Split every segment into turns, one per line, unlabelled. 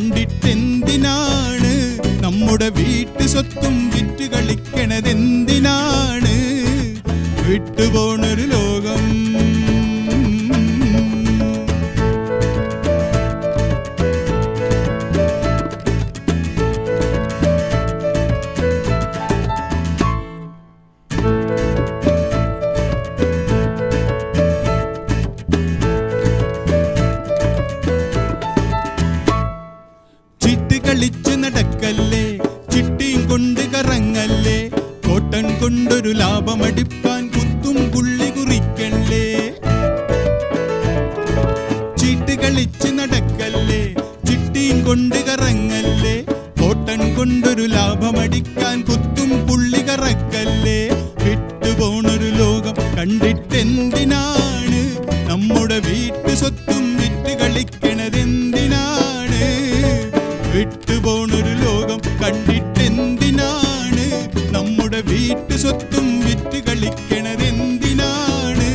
കണ്ടിട്ടെന്തിനാണ് നമ്മുടെ വീട്ടു സ്വത്തും വിറ്റ് കളിക്കണതെന്തിനാണ് വിട്ടുപോണൊരു ലോകം കളിച്ചു നടക്കല്ലേ ചിട്ടിയും കൊണ്ട് കറങ്ങല്ലേ കോട്ടൺ കൊണ്ടൊരു ലാഭമടിപ്പാൻ കുത്തും പുള്ളി കുറിക്കല്ലേ ചീട്ട് കളിച്ചു നടക്കല്ലേ ചിട്ടിയും കൊണ്ട് കറങ്ങല്ലേ കോട്ടൺ കൊണ്ടൊരു ലാഭമടിക്കാൻ കുത്തും പുള്ളി കറക്കല്ലേ വിട്ടുപോണൊരു ലോകം കണ്ടിട്ടെന്തിനാണ് നമ്മുടെ വീട്ടു സ്വത്തും വിറ്റ് കളിക്കണതെന്തിനാണ് വിട്ടുപോണൊരു ലോകം കണ്ടിട്ടെന്തിനാണ് നമ്മുടെ വീട്ടു സ്വത്തും വിറ്റ് കളിക്കണതെന്തിനാണ്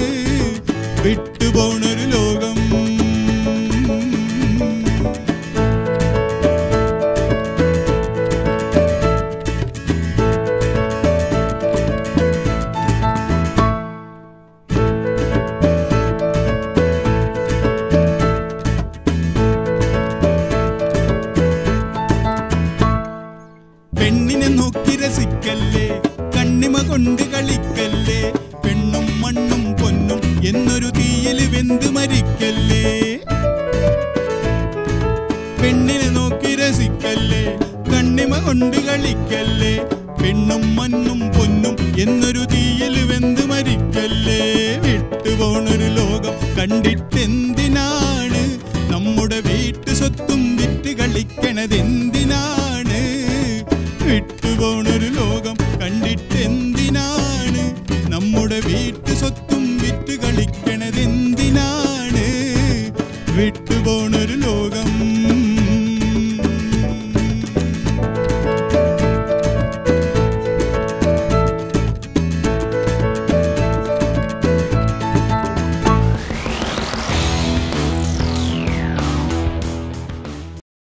വിട്ടുപോണൊരു ലോകം പെണ്ണിനെ നോക്കി രസിക്കല്ലേ കണ്ണിമ കൊണ്ട് കളിക്കല്ലേ പെണ്ണും മണ്ണും പൊന്നും എന്നൊരു തീയിൽ വെന്ത് മരിക്കല്ലേ പെണ്ണിനെ നോക്കി രസിക്കല്ലേ കണ്ണിമ കൊണ്ട് കളിക്കല്ലേ പെണ്ണും മണ്ണും പൊന്നും എന്നൊരു തീയിൽ വെന്ത് മരിക്കല്ലേ വിട്ടുപോണൊരു ലോകം കണ്ടിട്ടെന്തിനാണ് നമ്മുടെ വീട്ടു സ്വത്തും വിറ്റ് കളിക്കണതെന്തിനാണ്